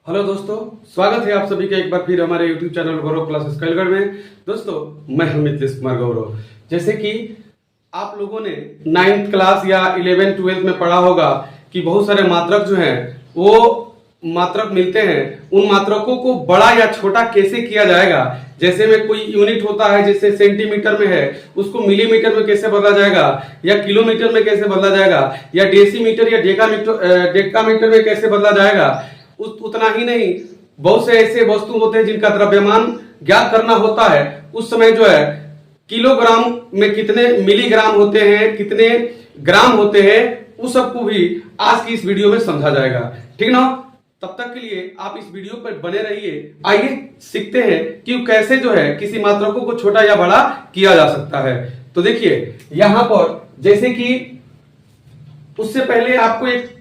Hello दोस्तों, स्वागत है आप सभी का एक बार फिर हमारे YouTube चैनल गौरव क्लासेस कैलगढ़ में। दोस्तों, मैं हूं नीतीश कुमार गौरव। जैसे कि आप लोगों ने 9th क्लास या 11th 12th में पढ़ा होगा कि बहुत सारे मात्रक जो हैं वो मात्रक मिलते हैं। उन मात्रकों को बड़ा या छोटा कैसे किया जाएगा, जैसे में कोई यूनिट होता है, जैसे सेंटीमीटर में है उसको मिलीमीटर में कैसे बदला जाएगा, या किलोमीटर में कैसे बदला जाएगा, या डेसीमीटर या डेकामीटर में कैसे बदला जाएगा। उतना ही नहीं, बहुत से ऐसे वस्तु होते हैं जिनका द्रव्यमान ज्ञात करना होता है। उस समय जो है किलोग्राम में कितने मिलीग्राम होते हैं, कितने ग्राम होते हैं, उस सबको भी आज की इस वीडियो में समझा जाएगा। ठीक ना? तब तक के लिए आप इस वीडियो पर बने रहिए। आइए सीखते हैं कि कैसे जो है किसी मात्रकों को छोटा या बड़ा किया जा सकता है। तो देखिए यहां पर, जैसे कि उससे पहले आपको एक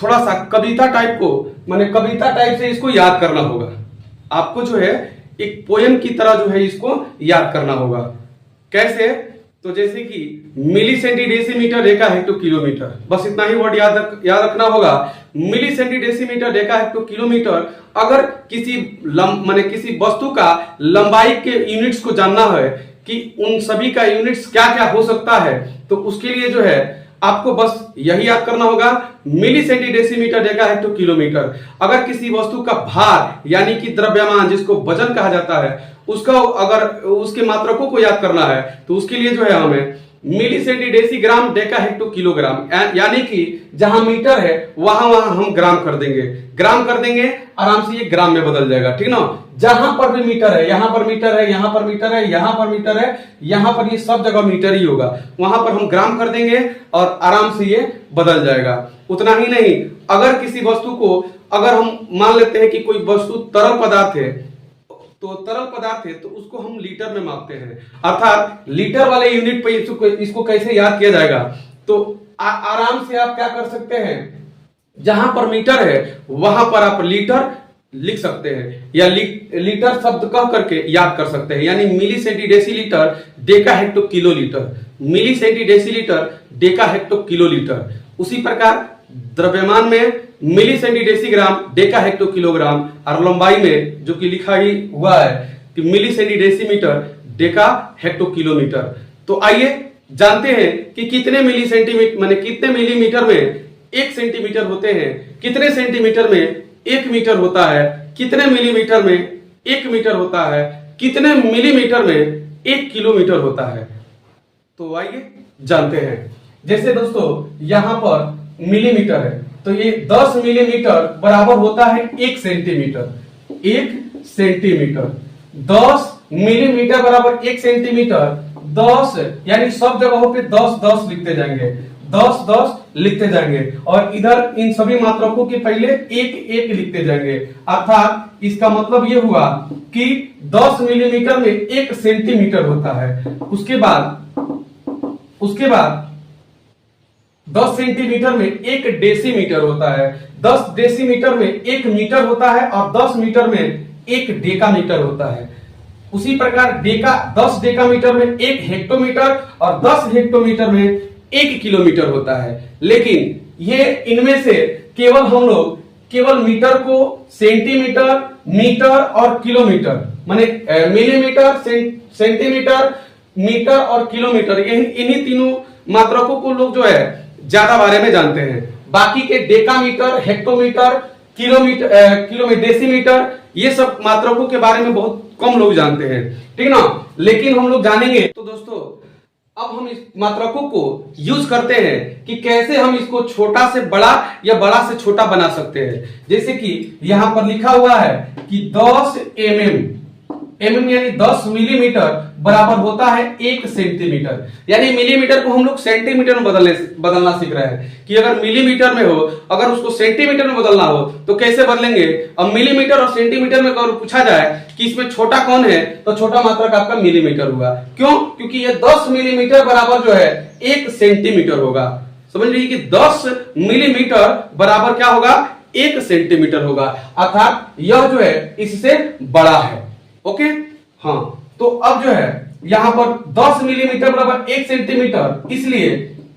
थोड़ा सा कविता टाइप को, माने कविता टाइप से इसको याद करना होगा। आपको जो है एक पोयम की तरह जो है इसको याद करना होगा। कैसे? तो जैसे कि milli centi decimetre deca hecto kilometre, बस इतना ही वर्ड याद रखना होगा। Milli centi decimetre deca hecto kilometre. अगर किसी वस्तु का लंबाई के यूनिट्स को जानना है कि उन सभी का यूनिट्स क्या क्या हो सकता है, तो उसके लिए जो है आपको बस यही याद करना होगा, milli centi decimetre deca hecto kilometre. अगर किसी वस्तु का भार यानी कि द्रव्यमान, जिसको वजन कहा जाता है, उसका अगर उसके मात्रकों को याद करना है तो उसके लिए जो है हमें milli centi decigram deca hecto kilogram, यानी कि जहां मीटर है वहां हम ग्राम कर देंगे, आराम से ये ग्राम में बदल जाएगा। ठीक ना? जहां पर भी मीटर है, यहां पर मीटर है, यहां पर मीटर है, यहां पर मीटर है, यहां पर ये सब जगह मीटर ही होगा, वहां पर हम ग्राम कर देंगे और आराम से ये बदल जाएगा। उतना ही नहीं, अगर किसी वस्तु को, अगर हम मान लेते हैं कि कोई वस्तु तरल पदार्थ है, तो तरल पदार्थ है तो उसको हम लीटर में मापते हैं। अर्थात लीटर वाले यूनिट पे इसको कैसे याद किया जाएगा, तो आराम से आप क्या कर सकते हैं, जहां पर मीटर है वहां पर आप लीटर लिख सकते हैं, या लीटर शब्द कह करके याद कर सकते हैं। यानी milli centi decilitre deca hecto kilolitre, milli centi decilitre deca hecto kilolitre. उसी प्रकार द्रव्यमान में milli centi decigram deca hecto kilogram, और लंबाई में जो कि लिखा ही हुआ है कि milli centi decimetre deca hecto kilometre. तो आइए जानते हैं कि कितने मिली सेंटीमीटर माने कितने मिलीमीटर में 1 सेंटीमीटर होते हैं, कितने सेंटीमीटर में 1 मीटर होता है, कितने मिलीमीटर में 1 मीटर होता है, कितने मिलीमीटर में 1 किलोमीटर होता है। तो आइए जानते हैं। जैसे दोस्तों यहां पर मिलीमीटर है, तो ये 10 मिलीमीटर बराबर होता है 1 सेंटीमीटर। 1 सेंटीमीटर 10 मिलीमीटर बराबर 1 सेंटीमीटर। 10 यानी सब जगहों पे 10 लिखते जाएंगे, 10 लिखते जाएंगे, और इधर इन सभी मात्रकों के पहले 1 लिखते जाएंगे। अर्थात इसका मतलब ये हुआ कि 10 मिलीमीटर में 1 सेंटीमीटर होता है। उसके बाद 10 सेंटीमीटर में 1 डेसीमीटर होता है, 10 डेसीमीटर में 1 मीटर होता है, और 10 मीटर में 1 डेकामीटर होता है। उसी प्रकार 10 डेकामीटर में 1 हेक्टोमीटर, और 10 हेक्टोमीटर में 1 किलोमीटर होता है। लेकिन ये इनमें से केवल मीटर को सेंटीमीटर, मीटर और किलोमीटर, माने मिलीमीटर, सेंटीमीटर, मीटर और किलोमीटर, इन्हीं तीनों मात्रकों को लोग जो है ज्यादा बारे में जानते हैं। बाकी के डेकामीटर, हेक्टोमीटर, किलोमीटर, डेसीमीटर, ये सब मात्रकों के बारे में बहुत कम लोग जानते हैं। ठीक ना? लेकिन हम लोग जानेंगे। तो दोस्तों, अब हम इस मात्रकों को यूज करते हैं कि कैसे हम इसको छोटा से बड़ा या बड़ा से छोटा बना सकते हैं। जैसे कि यहां पर लिखा हुआ है कि 10 mm यानी 10 मिलीमीटर बराबर होता है 1 सेंटीमीटर। यानी मिलीमीटर को हम लोग सेंटीमीटर में बदलना सीख रहे हैं कि अगर मिलीमीटर में हो, अगर उसको सेंटीमीटर में बदलना हो तो कैसे बदलेंगे। अब मिलीमीटर और सेंटीमीटर में अगर पूछा जाए कि इसमें छोटा कौन है, तो छोटा मात्रक आपका मिलीमीटर हुआ। क्यों? क्योंकि ये 10 मिलीमीटर बराबर जो है 1 सेंटीमीटर होगा। समझ लीजिए कि 10 मिलीमीटर बराबर क्या होगा, 1 सेंटीमीटर होगा। अर्थात यह जो है इससे बड़ा है। ओके, हाँ। तो अब जो है यहां पर 10 मिलीमीटर बराबर 1 सेंटीमीटर, इसलिए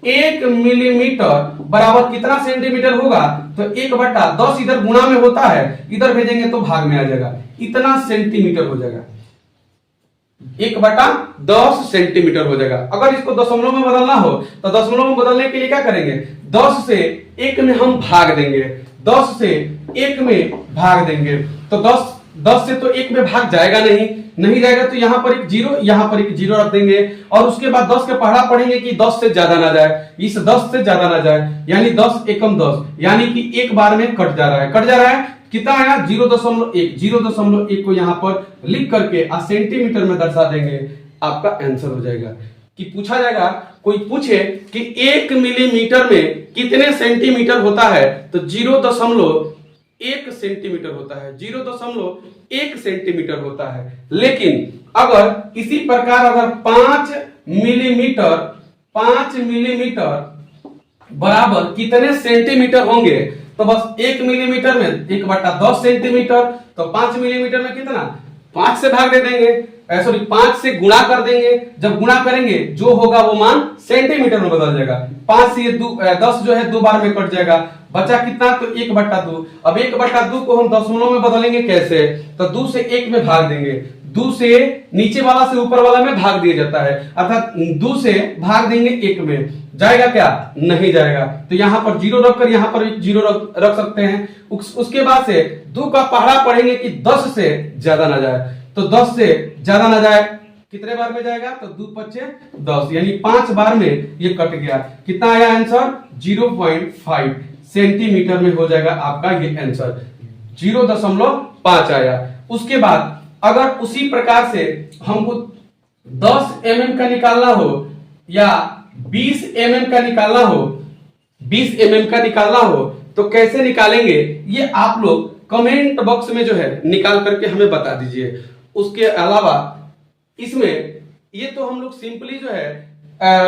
1 मिलीमीटर बराबर कितना सेंटीमीटर होगा, तो 1/10 इधर गुणा में होता है, इधर भेजेंगे तो भाग में आ जाएगा, इतना सेंटीमीटर हो जाएगा, 1/10 सेंटीमीटर हो जाएगा। अगर इसको दशमलव में बदलना हो तो दशमलव में बदलने के लिए क्या करेंगे, 10 से 1 में हम भाग देंगे, 10 से 1 में भाग देंगे, तो 10 से तो 1 में भाग जाएगा नहीं जाएगा, तो यहां पर एक जीरो, यहां पर एक जीरो रख देंगे, और उसके बाद 10 के पढ़ा पढ़ेंगे कि 10 से ज्यादा ना जाए, इस 10 से ज्यादा ना जाए, यानी 10 एकम 10, यानी कि एक बार में कट जा रहा है, कितना आया 0.1 को यहां पर लिख करके सेंटीमीटर में दर्शा देंगे, आपका आंसर हो जाएगा। कि पूछा जाएगा, कोई पूछे कि 1 मिलीमीटर में कितने सेंटीमीटर होता है, तो 0.1 सेंटीमीटर होता है, 0.1 सेंटीमीटर होता है। लेकिन अगर इसी प्रकार अगर 5 मिलीमीटर बराबर कितने सेंटीमीटर होंगे, तो बस 1 मिलीमीटर में 1/10 सेंटीमीटर, तो 5 मिलीमीटर में कितना, 5 से भाग दे देंगे, सॉरी 5 से गुणा कर देंगे, जब गुणा करेंगे जो होगा वो मान सेंटीमीटर में बदल जाएगा, 5 से 10 जो है 2 बार में कट जाएगा, बचा कितना, तो 1/2। अब 1/2 को हम दशमलव में बदलेंगे कैसे, तो 2 से 1 में भाग देंगे, 2 से नीचे वाला से ऊपर वाला में भाग दिया जाता है, अर्थात 2 से भाग देंगे 1 में, जाएगा क्या, नहीं जाएगा, तो यहां पर जीरो रखकर यहां पर जीरो रख सकते हैं। उसके बाद से 2 का पहाड़ा पढ़ेंगे कि 10 से ज्यादा ना जाए, तो 10 से ज्यादा ना जाए कितने बार में जाएगा, तो 2 5 10, यानी 5 बार में ये कट गया, कितना आया आंसर, 0.5 सेंटीमीटर में हो जाएगा आपका ये आंसर, 0.5 आया। उसके बाद अगर उसी प्रकार से हमको 10 mm का निकालना हो या 20 mm का निकालना हो, 20 mm का निकालना हो, तो कैसे निकालेंगे, ये आप लोग कमेंट बॉक्स में जो है निकाल करके हमें बता दीजिए। उसके अलावा इसमें ये तो हम लोग सिंपली जो है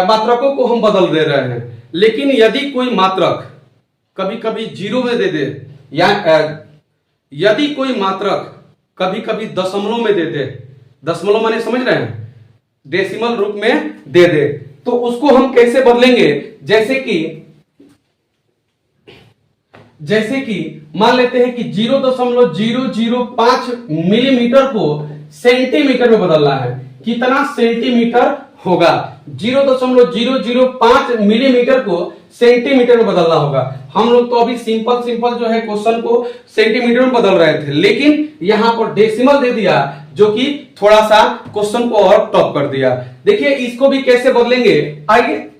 मात्रकों को हम बदल दे रहे हैं, लेकिन यदि कोई मात्रक कभी कभी जीरो में दे दे, या यदि कोई मात्रक कभी कभी दशमलव में दे दे, दशमलव माने समझ रहे हैं, डेसिमल रूप में दे दे, तो उसको हम कैसे बदलेंगे, जैसे कि मान लेते हैं कि 0.005 मिलीमीटर को सेंटीमीटर में बदलना है, कितना सेंटीमीटर होगा, 0.005 मिलीमीटर को सेंटीमीटर में बदलना होगा। हम लोग तो अभी सिंपल जो है क्वेश्चन को सेंटीमीटर में बदल रहे थे, लेकिन यहां पर डेसिमल दे दिया, जो कि थोड़ा सा क्वेश्चन को और टॉप कर दिया। देखिए इसको भी कैसे बदलेंगे, आइए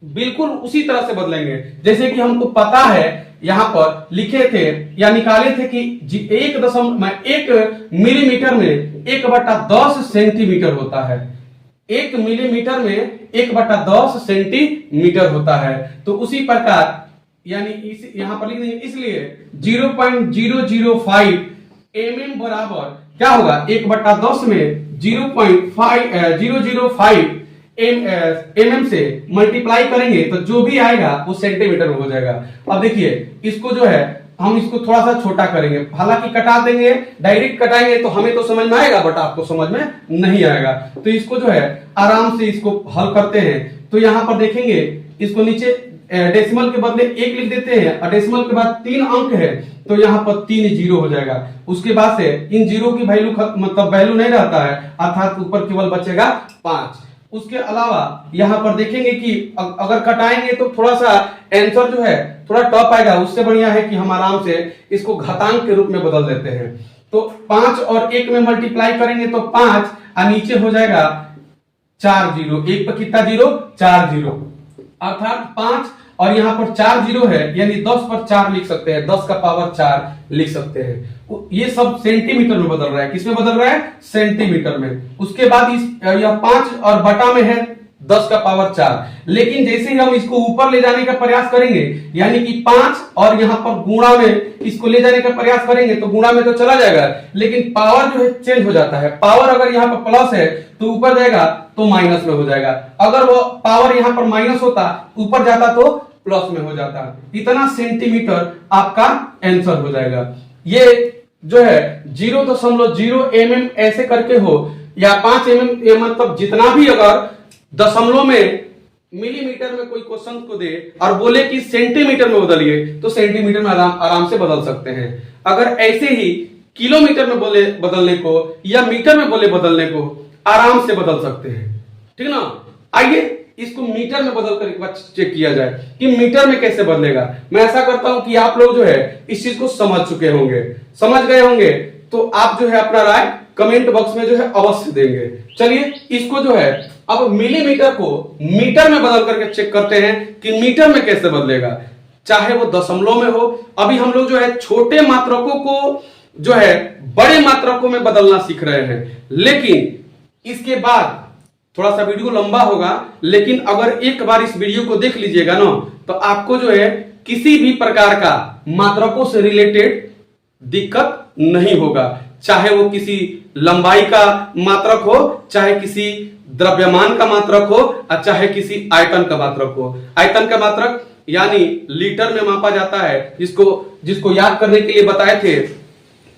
बिल्कुल उसी तरह से बदलेंगे, जैसे कि हमको पता है, यहां पर लिखे थे या निकाले थे कि 1 मिलीमीटर में 1/10 सेंटीमीटर होता है, 1 मिलीमीटर में 1/10 सेंटीमीटर होता है। तो उसी प्रकार यानी यहां पर लिख देंगे, इसलिए 0.005 mm बराबर क्या होगा, 1/10 में 0.005 mm से मल्टीप्लाई करेंगे तो जो भी आएगा वो सेंटीमीटर में हो जाएगा। अब देखिए इसको जो है हम इसको थोड़ा सा छोटा करेंगे, हालांकि कटा देंगे, डायरेक्ट कटाएंगे तो हमें तो समझ में आएगा, बट आपको समझ में नहीं आएगा, तो इसको जो है आराम से इसको हल करते हैं। तो यहां पर देखेंगे, इसको नीचे डेसिमल के बदले 1 लिख देते हैं, और डेसिमल के बाद 3 अंक है, तो यहाँ पर 3 जीरो हो जाएगा। उसके बाद से इन जीरो की वैल्यू मतलब वैल्यू नहीं रहता है, अर्थात ऊपर केवल बचेगा 5। उसके अलावा यहाँ पर देखेंगे कि अगर कटाएंगे तो थोड़ा सा आंसर जो है थोड़ा टॉप आएगा, उससे बढ़िया है कि हम आराम से इसको घातांक के रूप में बदल देते हैं। तो 5 और 1 में मल्टीप्लाई करेंगे तो 5, और नीचे हो जाएगा 4 जीरो, 1 पर कितना जीरो, 4 जीरो, अर्थात 5 और यहाँ पर 4 जीरो है, यानी 10 पर 4 लिख सकते हैं, 10 का पावर 4 लिख सकते हैं। ये सब सेंटीमीटर में बदल रहा है, किसमें बदल रहा है, सेंटीमीटर में। उसके बाद यह 5 और बटा में है 10 का पावर 4, लेकिन जैसे ही हम इसको ऊपर ले जाने का प्रयास करेंगे, यानी कि 5 और यहाँ पर गुणा में इसको ले जाने का प्रयास करेंगे तो गुणा में तो चला जाएगा, लेकिन पावर जो है चेंज हो जाता है। पावर अगर यहाँ पर प्लस है तो ऊपर जाएगा तो माइनस में हो जाएगा, अगर वो पावर यहाँ पर माइनस होता ऊपर जाता तो प्लस में हो जाता। इतना सेंटीमीटर आपका आंसर हो जाएगा। ये जो है 0.0 mm ऐसे करके हो या 5 mm, मतलब जितना भी अगर दशमलव में मिलीमीटर में कोई क्वेश्चन को दे और बोले कि सेंटीमीटर में बदलिए, तो सेंटीमीटर में आराम से बदल सकते हैं। अगर ऐसे ही किलोमीटर में बोले बदलने को या मीटर में बोले बदलने को, आराम से बदल सकते हैं। ठीक ना। आइए इसको मीटर में बदल कर एक बार चेक किया जाए कि मीटर में कैसे बदलेगा। मैं ऐसा करता हूं कि आप लोग जो है इस चीज को समझ चुके होंगे, समझ गए होंगे, तो आप जो है अपना राय कमेंट बॉक्स में जो है अवश्य देंगे। चलिए इसको जो है अब मिलीमीटर को मीटर में बदल करके चेक करते हैं कि मीटर में कैसे बदलेगा, चाहे वो दशमलव में हो। अभी हम लोग जो है छोटे मात्रकों को जो है बड़े मात्रकों में बदलना सीख रहे हैं, लेकिन इसके बाद थोड़ा सा वीडियो लंबा होगा, लेकिन अगर एक बार इस वीडियो को देख लीजिएगा ना, तो आपको जो है किसी भी प्रकार का मात्रकों से रिलेटेड दिक्कत नहीं होगा। चाहे वो किसी लंबाई का मात्रक हो, चाहे किसी द्रव्यमान का मात्रक हो, और चाहे किसी आयतन का मात्रक हो। आयतन का मात्रक यानी लीटर में मापा जाता है, जिसको याद करने के लिए बताए थे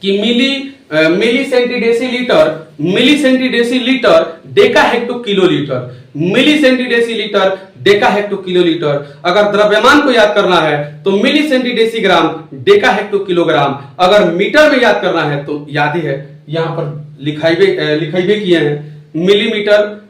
कि मिली सेंटीडेसीलीटर डेका हेक्टो किलोलीटर, मिली सेंटीडेसीलीटर डेका हेक्टो किलोलीटर। अगर द्रव्यमान को याद करना है तो मिली सेंटीडेसीग्राम डेका हेक्टो किलोग्राम। अगर मीटर में याद करना है तो याद ही है, यहां पर लिखाई किए हैं मिलीमीटर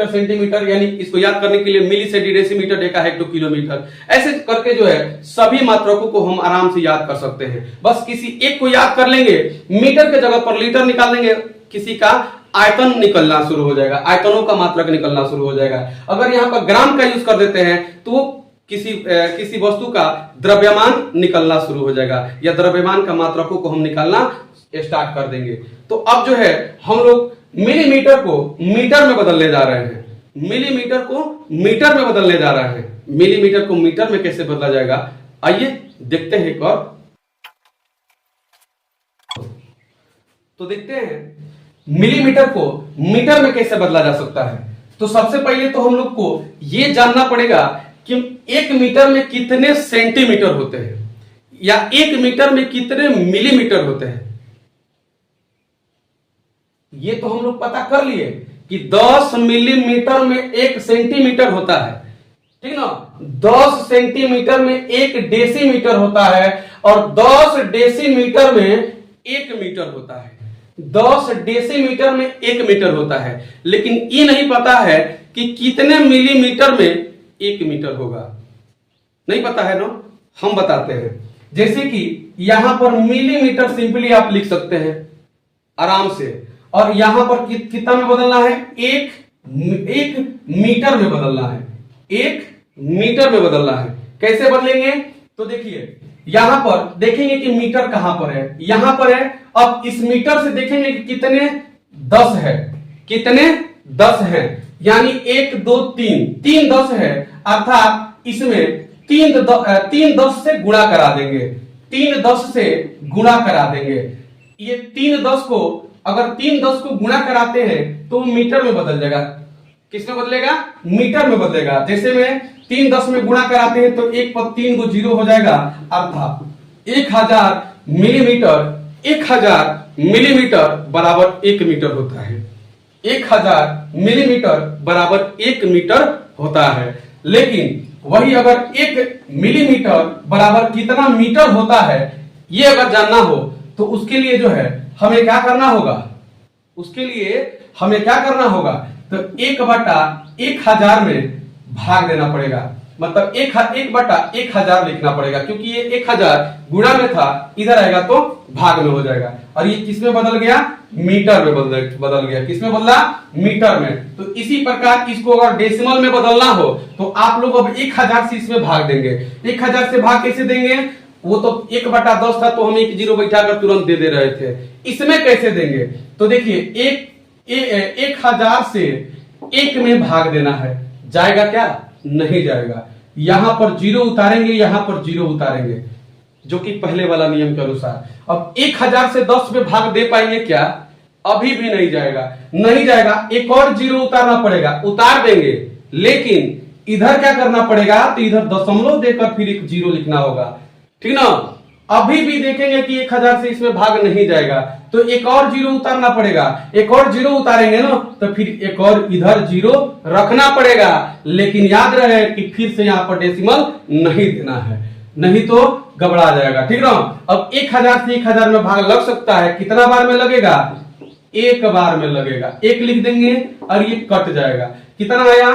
सेंटीमीटर, यानी इसको याद करने के लिए मिली सेंटीडेसीमीटर डेका हेक्टो किलोमीटर। ऐसे करके जो है सभी मात्रकों को हम आराम से याद कर सकते हैं। बस किसी एक को याद कर लेंगे, मीटर के जगह पर लीटर निकाल देंगे, किसी का आयतन निकलना शुरू हो जाएगा, आयतनों का मात्रक निकलना शुरू हो जाएगा। अगर यहाँ पर ग्राम का यूज कर देते हैं तो वो किसी वस्तु का द्रव्यमान निकलना शुरू हो जाएगा, या द्रव्यमान का मात्रकों को हम निकालना स्टार्ट कर देंगे। तो अब जो है हम लोग मिलीमीटर को मीटर में बदलने जा रहे हैं, मिलीमीटर को मीटर में बदलने जा रहे हैं। मिलीमीटर को मीटर में कैसे बदला जाएगा, आइए देखते हैं एक और। तो देखते हैं मिलीमीटर को मीटर में कैसे बदला जा सकता है। तो सबसे पहले तो हम लोग को यह जानना पड़ेगा कि 1 मीटर में कितने सेंटीमीटर होते हैं, या 1 मीटर में कितने मिलीमीटर होते हैं। ये तो हम लोग पता कर लिए कि 10 मिलीमीटर में 1 सेंटीमीटर होता है, ठीक ना। 10 सेंटीमीटर में 1 डेसीमीटर होता है, और 10 डेसीमीटर में 1 मीटर होता है। 10 डेसीमीटर में 1 मीटर होता है, लेकिन ये नहीं पता है कि कितने मिलीमीटर में 1 मीटर होगा। नहीं पता है ना, हम बताते हैं। जैसे कि यहां पर मिलीमीटर सिंपली आप लिख सकते हैं आराम से, और यहां पर कितना में बदलना है, एक मीटर में बदलना है, 1 मीटर में बदलना है। कैसे बदलेंगे, तो देखिए यहां पर देखेंगे कि मीटर कहां पर है, यहां पर है। अब इस मीटर से देखेंगे कि कितने 10 है, कितने 10 है, यानी 1 2 3 10 है, अर्थात इसमें 3 10 से गुणा करा देंगे, 3 10 से गुणा करा देंगे। ये 3 10 को अगर 3 10 को गुणा कराते हैं तो मीटर में बदल जाएगा। किस में बदलेगा, मीटर में बदलेगा। जैसे में 3 10 में गुणा कराते हैं तो 1 पर 3 को 0 हो जाएगा, अर्थात 1000 मिलीमीटर, 1000 मिलीमीटर बराबर 1 मीटर होता है। 1000 मिलीमीटर बराबर 1 मीटर होता है। लेकिन वही अगर 1 मिलीमीटर बराबर कितना मीटर होता है, ये अगर जानना हो तो उसके लिए जो है हमें क्या करना होगा, उसके लिए हमें क्या करना होगा, तो 1/1000 में भाग देना पड़ेगा। मतलब 1/1000 लिखना पड़ेगा, क्योंकि ये 1000 गुणा में था, इधर आएगा तो भाग में हो जाएगा। और ये किस में बदल गया, मीटर में बदल गया। किस में बदला, मीटर में। तो इसी प्रकार इसको अगर डेसिमल में बदलना हो तो आप लोग अब 1000 से इसमें भाग देंगे। 1000 से भाग कैसे देंगे, वो तो 1/10 था तो हम 1 0 बैठाकर तुरंत दे रहे थे। इसमें कैसे देंगे, तो देखिए 1000 से 1 में भाग देना है, जाएगा क्या, नहीं जाएगा। यहां पर 0 उतारेंगे, यहां पर 0 उतारेंगे, जो कि पहले वाला नियम के अनुसार। अब 1000 से 10 में भाग दे पाएंगे क्या, अभी भी नहीं जाएगा, नहीं जाएगा। एक और 0 उतारना पड़ेगा, उतार देंगे, लेकिन इधर क्या करना पड़ेगा, तो इधर दशमलव देकर फिर एक 0 लिखना होगा, ठीक ना। अभी भी देखेंगे कि 1000 से इसमें भाग नहीं जाएगा, तो एक और जीरो उतारना पड़ेगा। एक और जीरो उतारेंगे ना तो फिर एक और इधर जीरो रखना पड़ेगा, लेकिन याद रहे कि फिर से यहाँ पर डेसिमल नहीं देना है, नहीं तो गबड़ा जाएगा। ठीक ना। अब 1000 से 1000 में भाग लग सकता है, कितना बार में लगेगा? एक बार में लगेगा। एक लिख देंगे और ये कट जाएगा। कितना आया?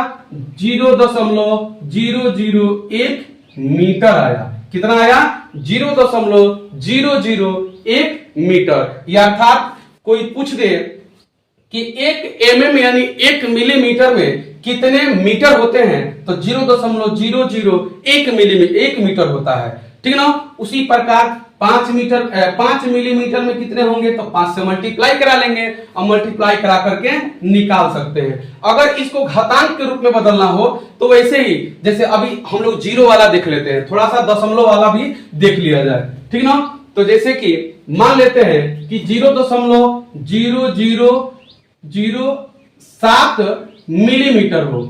0.001 मीटर आया। कितना आया? 0.001 मीटर। या अर्थात कोई पूछ दे कि 1 mm यानी 1 मिलीमीटर में कितने मीटर होते हैं, तो 0.001 मीटर होता है। ठीक ना। उसी प्रकार 5 मिलीमीटर में कितने होंगे, तो 5 से मल्टीप्लाई करा लेंगे और मल्टीप्लाई करा करके निकाल सकते हैं। अगर इसको घातांक के रूप में बदलना हो तो वैसे ही, जैसे अभी हम लोग जीरो वाला देख लेते हैं, थोड़ा सा दशमलव वाला भी देख लिया जाए। ठीक ना। तो जैसे कि मान लेते हैं कि 0.0007 मिलीमीटर हो।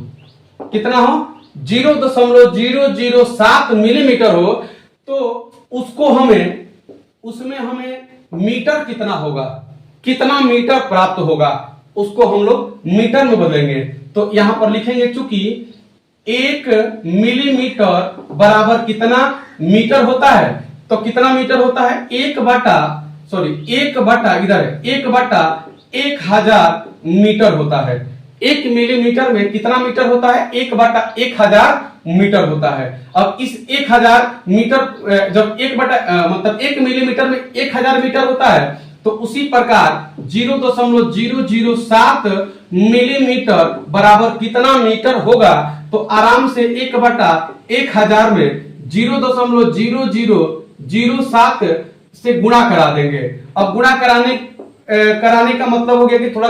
कितना हो? 0.007 मिलीमीटर हो, तो उसमें हमें मीटर कितना होगा, कितना मीटर प्राप्त होगा, उसको हम लोग मीटर में बदलेंगे। तो यहां पर लिखेंगे, चूंकि 1 मिलीमीटर बराबर कितना मीटर होता है, तो कितना मीटर होता है? 1/1000 मीटर होता है। 1 मिलीमीटर में कितना मीटर होता है? 1/1000 मीटर होता है। अब इस 1000 मीटर, जब 1 मिलीमीटर में 1000 मीटर होता है, तो उसी प्रकार 0.007 मिलीमीटर बराबर कितना मीटर होगा, तो आराम से 1/1000 में 0.0007 से गुणा करा देंगे। अब गुणा कराने का मतलब हो गया कि थोड़ा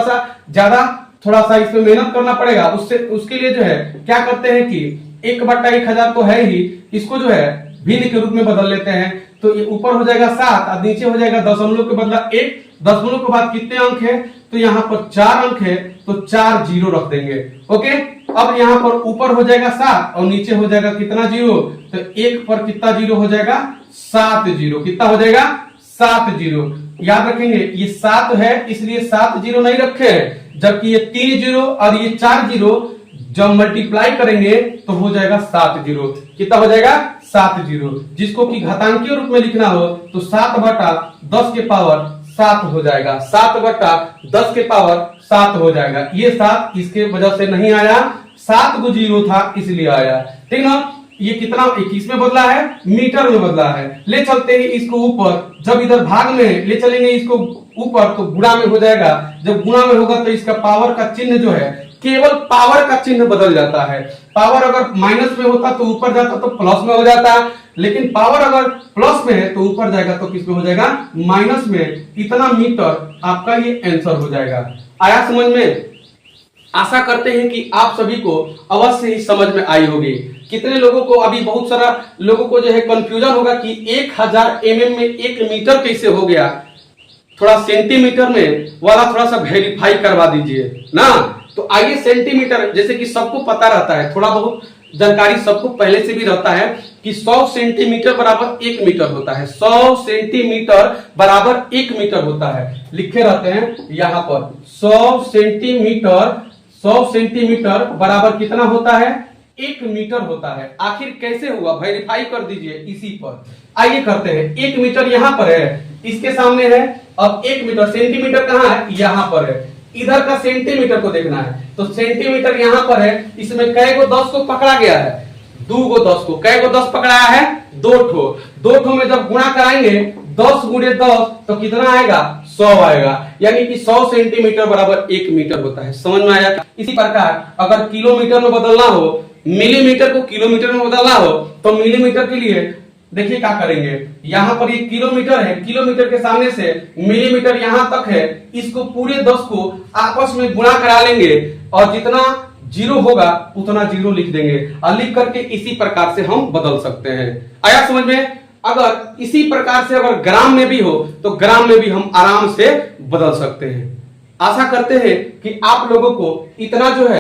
सा इसमें मेहनत करना पड़ेगा। उसके लिए जो है क्या करते हैं कि 1/1000 तो है ही, इसको जो है भिन्न के रूप में बदल लेते हैं। तो ये ऊपर हो जाएगा 7 और नीचे हो जाएगा दशमलव के बदला 1। दशमलव के बाद कितने अंक है, तो यहाँ पर 4 अंक है, तो 4 जीरो रख देंगे। ओके। अब यहाँ पर ऊपर हो जाएगा 7 और नीचे हो जाएगा कितना जीरो, तो 1 पर कितना जीरो हो जाएगा? 7 जीरो। कितना हो जाएगा? 7 जीरो। याद रखेंगे ये 7 है, इसलिए 7 जीरो नहीं रखे, जबकि ये 3 जीरो और ये 4 जीरो जब मल्टीप्लाई करेंगे तो हो जाएगा 7 जीरो। कितना हो जाएगा? 7 जीरो। जिसको कि घातांकीय रूप में लिखना हो तो 7/10 के पावर 7 हो जाएगा। 7/10 के पावर 7 हो जाएगा। ये 7 इसके वजह से नहीं आया, 7 को जीरो था इसलिए आया। ठीक ना। ये कितना किसमें बदला है? मीटर में बदला है। ले चलते हैं इसको ऊपर। जब इधर भाग में ले चलेंगे इसको ऊपर तो गुणा में हो जाएगा। जब गुणा में होगा तो इसका पावर का चिन्ह जो है, केवल पावर का चिन्ह बदल जाता है। पावर अगर माइनस में होता तो ऊपर जाता तो प्लस में हो जाता, लेकिन पावर अगर प्लस में है तो ऊपर जाएगा तो किस में हो जाएगा? माइनस में। इतना मीटर आपका ये आंसर हो जाएगा। आया समझ में? आशा करते हैं कि आप सभी को अवश्य ही समझ में आई होगी। कितने लोगों को, अभी बहुत सारा लोगों को जो है कंफ्यूजन होगा कि 1000 mm में 1 मीटर कैसे हो गया। थोड़ा सेंटीमीटर में वाला थोड़ा सा वेरीफाई करवा दीजिए ना। तो आइए सेंटीमीटर, जैसे कि सबको पता रहता है, थोड़ा बहुत जानकारी सबको पहले से भी रहता है कि 100 सेंटीमीटर बराबर 1 मीटर होता है। 100 सेंटीमीटर बराबर 1 मीटर होता है, लिखे रहते हैं यहाँ पर। 100 सेंटीमीटर बराबर कितना होता है? 1 मीटर होता है। आखिर कैसे हुआ, वेरीफाई कर दीजिए इसी पर। आइए करते हैं। 1 मीटर यहाँ पर है, इसके सामने है। अब 1 मीटर, सेंटीमीटर कहाँ है? यहाँ पर है। इधर का सेंटीमीटर को देखना है, तो सेंटीमीटर यहाँ पर है। इसमें कै गो 10 को पकड़ा गया है? 2 गो 10 को। कै गो 10 पकड़ाया है? 2 ठो। 2 ठो में जब गुणा कराएंगे 10 गुणे 10 तो कितना आएगा? 100 आएगा। यानी कि 100 सेंटीमीटर बराबर 1 मीटर होता है। समझ में आया? इसी प्रकार अगर किलोमीटर में बदलना हो, मिलीमीटर को किलोमीटर में बदलना हो, तो मिलीमीटर के लिए देखिए क्या करेंगे। यहाँ पर ये किलोमीटर है, किलोमीटर के सामने से मिलीमीटर यहाँ तक है, इसको पूरे 10 को आपस में गुणा करा लेंगे और जितना जीरो होगा उतना जीरो लिख देंगे और लिख करके इसी प्रकार से हम बदल सकते हैं। आया समझ में? अगर इसी प्रकार से अगर ग्राम में भी हो तो ग्राम में भी हम आराम से बदल सकते हैं। आशा करते हैं कि आप लोगों को इतना जो है